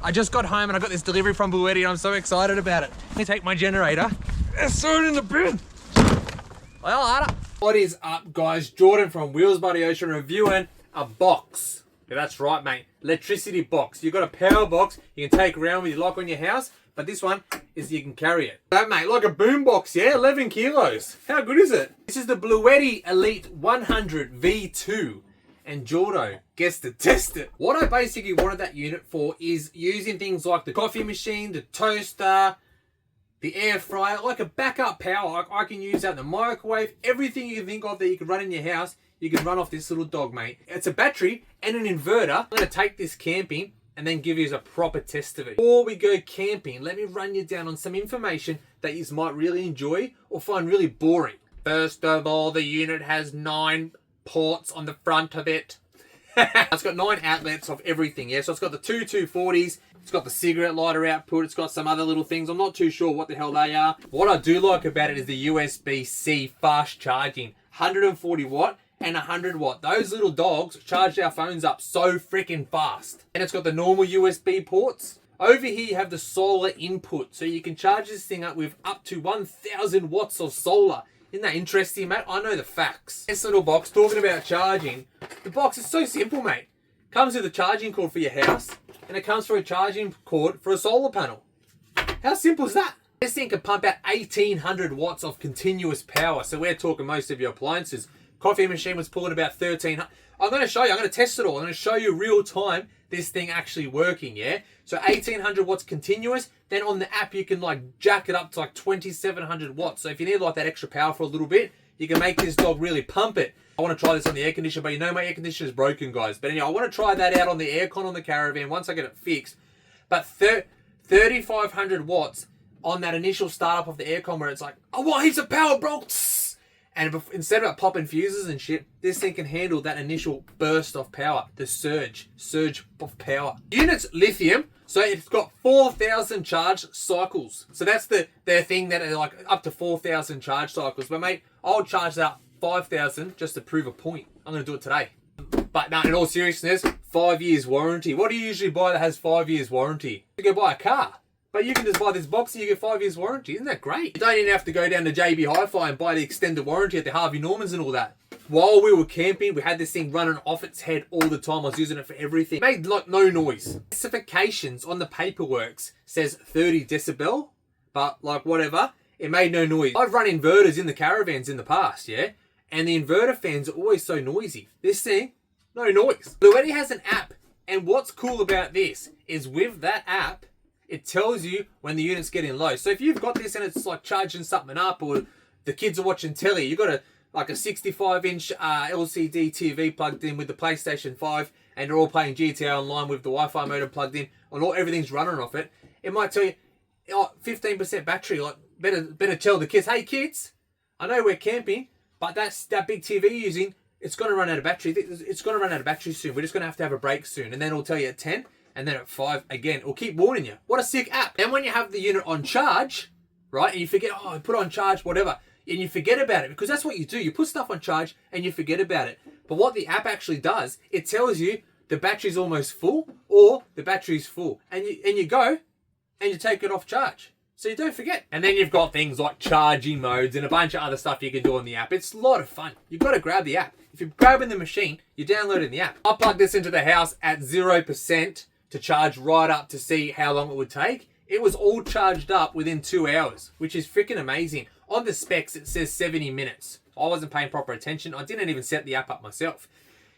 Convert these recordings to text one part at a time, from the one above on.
I just got home and I got this delivery from Bluetti and I'm so excited about it. Let me take my generator and throw it in the bin. What is up, guys? Jordan from Wheels by the Ocean reviewing a box. Yeah, that's right, mate. Electricity box. You've got a power box you can take around with you like on your house, but this one is you can carry it. That, mate, like a boom box, yeah? 11 kilos. How good is it? This is the Bluetti Elite 100 V2. And Jordo gets to test it. What I basically wanted that unit for is using things like the coffee machine, the toaster, the air fryer, like a backup power. I can use that in the microwave. Everything you can think of that you can run in your house, you can run off this little dog, mate. It's a battery and an inverter. I'm going to take this camping and then give you a proper test of it. Before we go camping, let me run you down on some information that you might really enjoy or find really boring. First of all, the unit has 9 ports on the front of it. It's got 9 outlets of everything, yeah? So it's got the two 240s, it's got the cigarette lighter output, it's got some other little things. I'm not too sure what the hell they are. What I do like about it is the USB-C fast charging. 140 watt and 100 watt. Those little dogs charge our phones up so freaking fast. And it's got the normal USB ports. Over here you have the solar input, so you can charge this thing up with up to 1000 watts of solar. Isn't that interesting, mate? I know the facts. This little box, talking about charging, the box is so simple, mate. Comes with a charging cord for your house, and it comes for a charging cord for a solar panel. How simple is that? This thing can pump out 1800 watts of continuous power, so we're talking most of your appliances. Coffee machine was pulling about 1300. I'm going to show you, I'm going to test it all. I'm going to show you real time this thing actually working, yeah? So 1800 watts continuous, then on the app you can like jack it up to like 2700 watts. So if you need like that extra power for a little bit, you can make this dog really pump it. I want to try this on the air conditioner, but you know my air conditioner is broken, guys. But anyway, I want to try that out on the aircon on the caravan once I get it fixed. But 3500 watts on that initial startup of the aircon where it's like, I want heaps of power, bro. And instead of popping fuses and shit, this thing can handle that initial burst of power, the surge of power. Unit's lithium, so it's got 4000 charge cycles. So that's their thing that are like up to 4000 charge cycles. But mate, I'll charge that 5000 just to prove a point. I'm going to do it today. But no, in all seriousness, 5 years warranty. What do you usually buy that has 5 years warranty? You go buy a car. But you can just buy this box and you get 5 years warranty. Isn't that great? You don't even have to go down to JB Hi-Fi and buy the extended warranty at the Harvey Normans and all that. While we were camping, we had this thing running off its head all the time. I was using it for everything. It made like no noise. Specifications on the paperwork says 30 decibel, but like whatever, it made no noise. I've run inverters in the caravans in the past, yeah? And the inverter fans are always so noisy. This thing, no noise. Bluetti has an app. And what's cool about this is with that app, it tells you when the unit's getting low. So if you've got this and it's like charging something up, or the kids are watching telly, you've got a 65-inch LCD TV plugged in with the PlayStation 5, and they're all playing GTA Online with the Wi-Fi modem plugged in, and everything's running off it. It might tell you, 15% battery. Like better tell the kids, hey kids, I know we're camping, but that big TV you're using, it's going to run out of battery. It's going to run out of battery soon. We're just going to have a break soon, and then it'll tell you at 10. And then at 5, again, it'll keep warning you. What a sick app. And when you have the unit on charge, right, and you forget, I put on charge, whatever, and you forget about it, because that's what you do. You put stuff on charge and you forget about it. But what the app actually does, it tells you the battery's almost full or the battery's full. And you go and you take it off charge. So you don't forget. And then you've got things like charging modes and a bunch of other stuff you can do on the app. It's a lot of fun. You've got to grab the app. If you're grabbing the machine, you're downloading the app. I plugged this into the house at 0%. To charge right up to see how long it would take. It was all charged up within 2 hours, which is freaking amazing. On the specs, it says 70 minutes. I wasn't paying proper attention. I didn't even set the app up myself.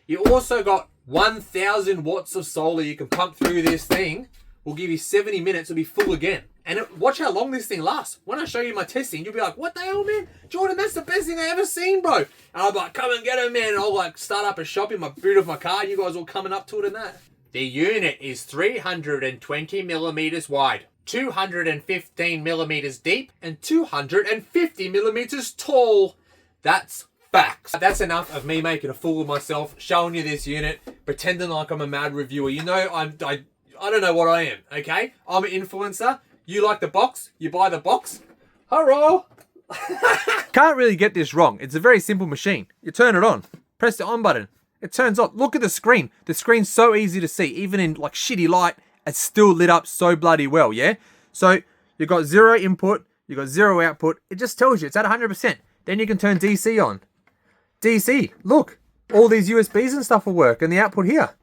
You also got 1000 watts of solar you can pump through this thing. Will give you 70 minutes, it'll be full again. And watch how long this thing lasts. When I show you my testing, you'll be like, what the hell, man? Jordan, that's the best thing I ever seen, bro. And I'll be like, come and get it, man. And I'll like start up a shop in my boot of my car. And you guys all coming up to it and that. The unit is 320 millimeters wide, 215 millimeters deep, and 250 millimeters tall. That's facts. That's enough of me making a fool of myself, showing you this unit, pretending like I'm a mad reviewer. You know, I don't know what I am, okay? I'm an influencer. You like the box, you buy the box. Hurrah! Can't really get this wrong. It's a very simple machine. You turn it on, press the on button. It turns on. Look at the screen. The screen's so easy to see, even in like shitty light it's still lit up so bloody well, yeah? So you've got 0 input, you've got 0 output. It just tells you it's at 100%. Then you can turn DC on. DC, look, all these USBs and stuff will work and the output here.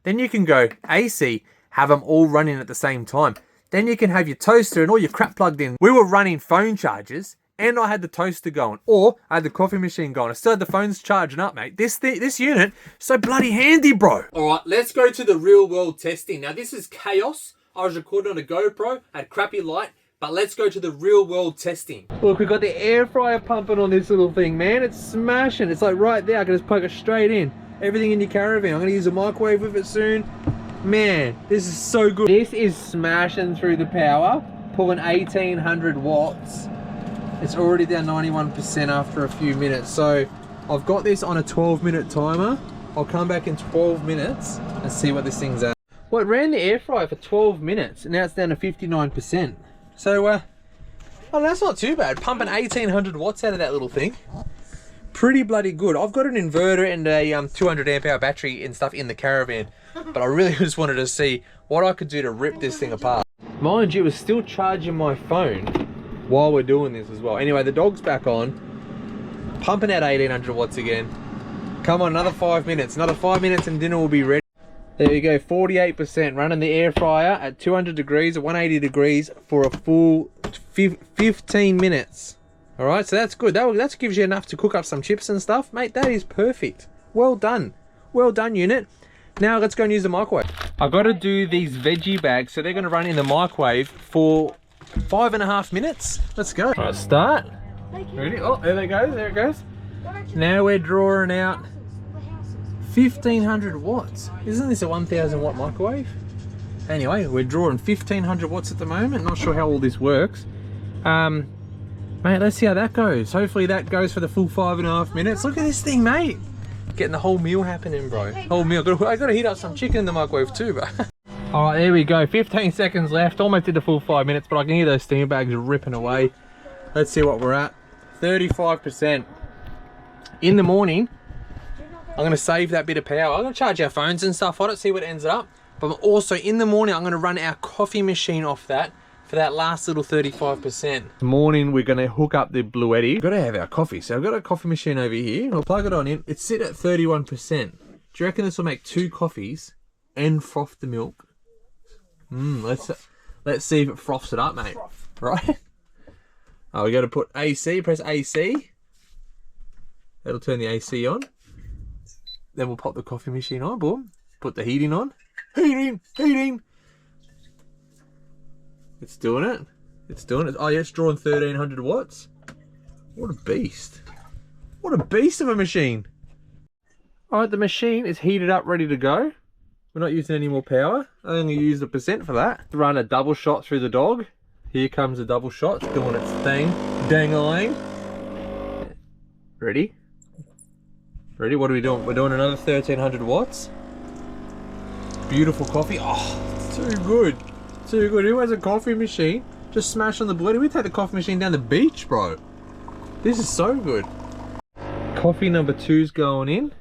Then you can go AC, have them all running at the same time. Then you can have your toaster and all your crap plugged in. We were running phone chargers and I had the toaster going, or I had the coffee machine going. I still had the phones charging up, mate. This unit, so bloody handy, bro. All right, let's go to the real world testing. Now this is chaos. I was recording on a GoPro, had crappy light, but let's go to the real world testing. Look, we've got the air fryer pumping on this little thing, man. It's smashing. It's like right there. I can just poke it straight in. Everything in your caravan. I'm gonna use a microwave with it soon. Man, this is so good. This is smashing through the power, pulling 1800 watts. It's already down 91% after a few minutes. So I've got this on a 12-minute timer. I'll come back in 12 minutes and see what this thing's at. Well, it ran the air fryer for 12 minutes and now it's down to 59%. So, oh, that's not too bad. Pumping 1800 watts out of that little thing. Pretty bloody good. I've got an inverter and a 200 amp hour battery and stuff in the caravan, but I really just wanted to see what I could do to rip this thing apart. Mind you, it was still charging my phone while we're doing this as well. Anyway, the dog's back on, pumping out 1800 watts again. Come on, another 5 minutes. Another 5 minutes and dinner will be ready. There you go, 48%. Running the air fryer at 200 degrees, 180 degrees for a full 15 minutes. All right, so that's good. That gives you enough to cook up some chips and stuff. Mate, that is perfect. Well done. Well done, unit. Now let's go and use the microwave. I've got to do these veggie bags, so they're going to run in the microwave for 5.5 minutes. Let's go. All right, start. Ready? Oh, there it goes. There it goes. Now we're drawing out 1500 watts. Isn't this a 1000 watt microwave? Anyway, we're drawing 1500 watts at the moment. Not sure how all this works. Mate, let's see how that goes. Hopefully that goes for the full 5.5 minutes. Look at this thing, mate. Getting the whole meal happening, bro. Whole meal. I gotta heat up some chicken in the microwave too, bro. All right, there we go. 15 seconds left. Almost did the full 5 minutes, but I can hear those steam bags ripping away. Let's see what we're at. 35%. In the morning, I'm gonna save that bit of power. I'm gonna charge our phones and stuff on it, see what ends up. But also in the morning, I'm gonna run our coffee machine off that for that last little 35%. Morning, we're gonna hook up the Bluetti. We've gotta have our coffee. So I've got a coffee machine over here. We'll plug it on in. It's sit at 31%. Do you reckon this will make 2 coffees and froth the milk? Let's see if it froths it up, mate. Right? Oh, we gotta put AC, press AC. That'll turn the AC on. Then we'll pop the coffee machine on, boom. Put the heating on. Heating, heating. It's doing it. It's doing it. Oh yeah, it's drawing 1300 watts. What a beast. What a beast of a machine. All right, the machine is heated up, ready to go. We're not using any more power. I only used 1% for that. Run a double shot through the dog. Here comes a double shot, it's doing its thing. Dang-a-lang. Ready? Ready? What are we doing? We're doing another 1300 watts. Beautiful coffee. Oh, it's too good. Too good. Who has a coffee machine? Just smash on the Bluetti. We take the coffee machine down the beach, bro. This is so good. Coffee number 2's going in.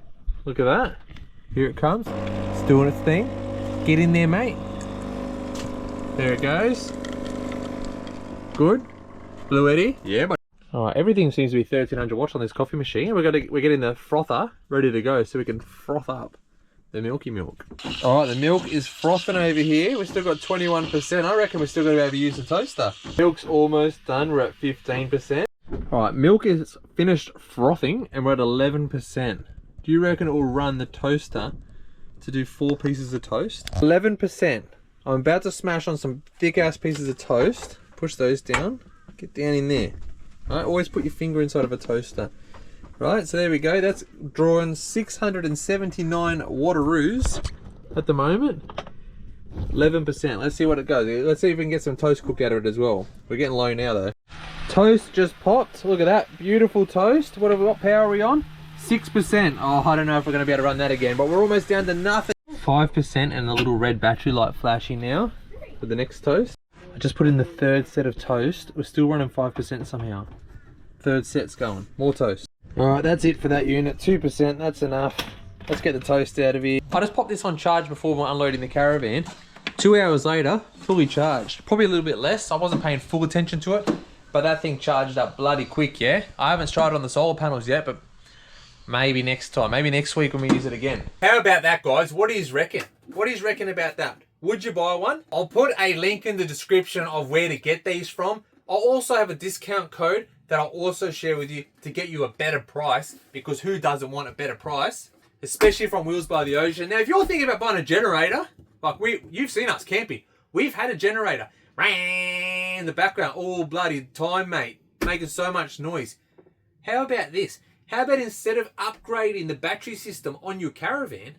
Look at that. Here it comes. It's doing its thing. Get in there, mate. There it goes. Good. Bluetti. Yeah, but alright, everything seems to be 1300 watts on this coffee machine. We're getting the frother ready to go so we can froth up the milky milk. Alright, the milk is frothing over here. We've still got 21%. I reckon we're still going to be able to use the toaster. Milk's almost done. We're at 15%. Alright, milk is finished frothing and we're at 11%. Do you reckon it will run the toaster to do 4 pieces of toast? 11%. I'm about to smash on some thick ass pieces of toast. Push those down. Get down in there. Alright, always put your finger inside of a toaster. Right, so there we go. That's drawing 679 wattaroos at the moment. 11%. Let's see what it goes. Let's see if we can get some toast cooked out of it as well. We're getting low now though. Toast just popped. Look at that. Beautiful toast. What power are we on? 6%. Oh, I don't know if we're going to be able to run that again, but we're almost down to nothing. 5% and the little red battery light flashing now for the next toast. I just put in the 3rd set of toast. We're still running 5% somehow. 3rd set's going. More toast. Alright, that's it for that unit. 2%, that's enough. Let's get the toast out of here. I just popped this on charge before we're unloading the caravan. 2 hours later, fully charged. Probably a little bit less. I wasn't paying full attention to it, but that thing charged up bloody quick, yeah? I haven't tried it on the solar panels yet, but maybe next time. Maybe next week when we use it again. How about that, guys? What do you reckon? What do you reckon about that? Would you buy one? I'll put a link in the description of where to get these from. I'll also have a discount code that I'll also share with you to get you a better price, because who doesn't want a better price? Especially from Wheels by the Ocean. Now, if you're thinking about buying a generator, like you've seen us camping. We've had a generator. In the background all bloody time, mate. Making so much noise. How about this? How about instead of upgrading the battery system on your caravan,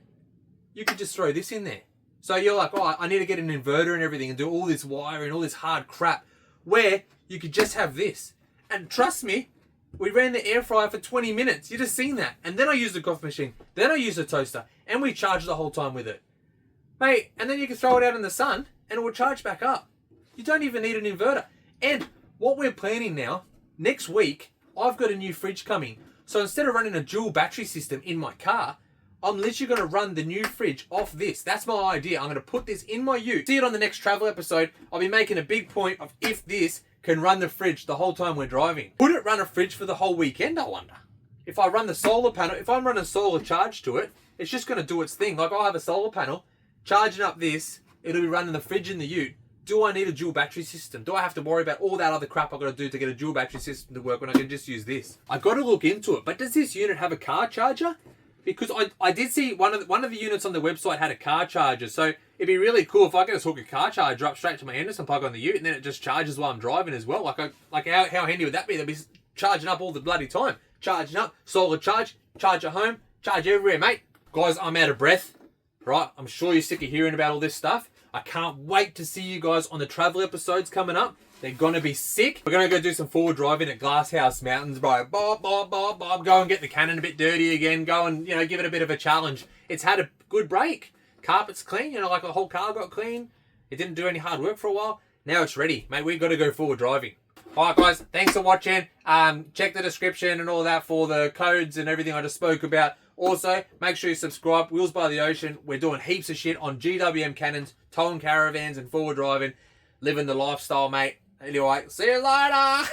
you could just throw this in there. So you're like, oh, I need to get an inverter and everything and do all this wiring, all this hard crap, where you could just have this. And trust me, we ran the air fryer for 20 minutes. You just seen that. And then I used the coffee machine. Then I used the toaster. And we charged the whole time with it. Mate, and then you can throw it out in the sun and it will charge back up. You don't even need an inverter. And what we're planning now, next week, I've got a new fridge coming. So instead of running a dual battery system in my car, I'm literally going to run the new fridge off this. That's my idea. I'm going to put this in my ute. See it on the next travel episode. I'll be making a big point of if this can run the fridge the whole time we're driving. Would it run a fridge for the whole weekend, I wonder? If I run the solar panel, if I'm running solar charge to it, it's just going to do its thing. Like I'll have a solar panel, charging up this, it'll be running the fridge in the ute. Do I need a dual battery system? Do I have to worry about all that other crap I've got to do to get a dual battery system to work when I can just use this? I've got to look into it. But does this unit have a car charger? Because I did see one of the units on the website had a car charger. So it'd be really cool if I could just hook a car charger up straight to my Anderson plug on the ute, and then it just charges while I'm driving as well. Like how handy would that be? They'd be charging up all the bloody time. Charging up, solar charge at home, charge everywhere, mate. Guys, I'm out of breath. Right? I'm sure you're sick of hearing about all this stuff. I can't wait to see you guys on the travel episodes coming up. They're going to be sick. We're going to go do some forward driving at Glasshouse Mountains, bro. Bob. Go and get the cannon a bit dirty again. Go and, give it a bit of a challenge. It's had a good break. Carpet's clean. Like the whole car got clean. It didn't do any hard work for a while. Now it's ready. Mate, we've got to go forward driving. All right, guys. Thanks for watching. Check the description and all that for the codes and everything I just spoke about. Also, make sure you subscribe. Wheels by the Ocean. We're doing heaps of shit on GWM cannons, towing caravans and forward driving. Living the lifestyle, mate. Anyway, see you later.